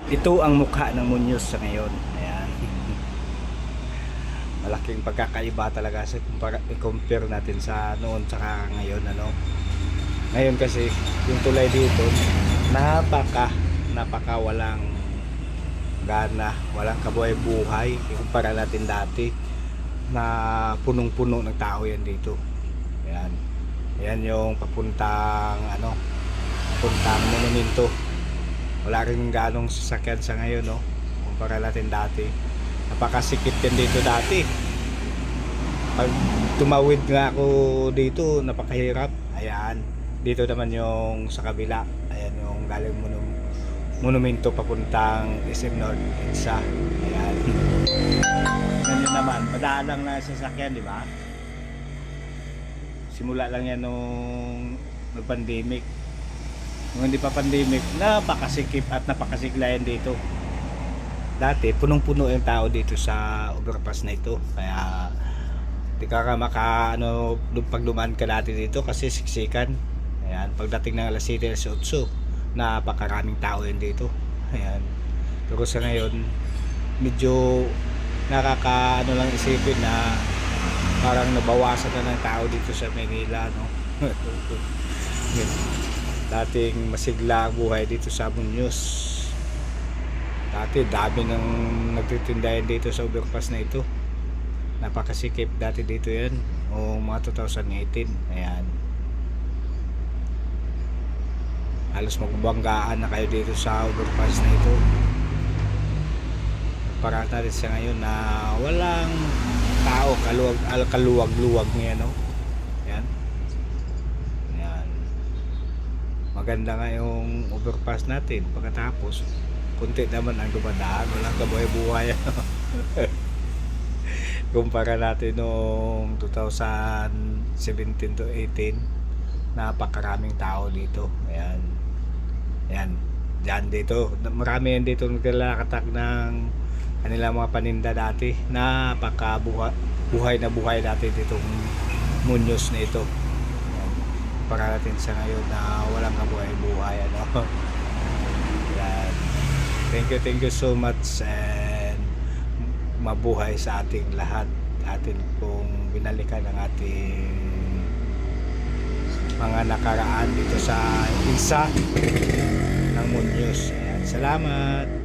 Ito ang mukha ng Muñoz sa ngayon. Ayan. Malaking pagkakaiba talaga sa i-compare natin sa noon saka ngayon, ano. Ngayon kasi yung tulay dito napaka walang gana, walang kabuhay-buhay ikumpara natin dati na punong-puno ng tao yan dito. Ayan. Ayan yung papuntang monumento. Wala rin ganong sasakyan sa ngayon, no? Kumpara natin dati. Napakasikip yan dito dati. Pag tumawid nga ako dito, napakahirap. Ayan. Dito naman yung sa kabila. Ayan yung galing monumento papuntang SM North EDSA. Ayan. Ganyan naman. Madaan lang na sasakyan, di ba? Simula lang yan nung nag-pandemic. Kung hindi pa pandemic, napakasikip at napakasiglayan dito. Dati, punong-puno yung tao dito sa overpass na ito. Kaya, di ka pag dumaan ka dati dito kasi siksikan. Ayan, pagdating ng alas 7, alas 8, napakaraming tao yun dito. Ayan. Pero sa ngayon, medyo lang isipin na parang nabawasan na ng tao dito sa Manila, no? Dating masigla ang buhay dito sa Muñoz. Dati dami nang nagtitindahan dito sa overpass na ito. Napakasikip dati dito yan o mga 2018. Ayan. Halos magbanggaan na kayo dito sa overpass na ito. Para natin sa ngayon na walang tao, kaluwag-luwag niya, no? Ayan. Maganda nga yung overpass natin. Pagkatapos kunti naman ang dumadaan, walang kabuhay-buhay. Kumpara natin noong 2017 to 18, napakaraming tao dito. Ayan. Ayan. Diyan dito, marami yan dito naglalakatak ng kanilang mga paninda dati. Buhay na buhay dati ditong Muñoz na ito. Para natin sa ngayon na walang kabuhay-buhay, ano. Yan. Thank you so much and mabuhay sa ating lahat. Atin pong binalikan ang ating mga nakaraan dito sa isa ng Muñoz. Ayan. Salamat.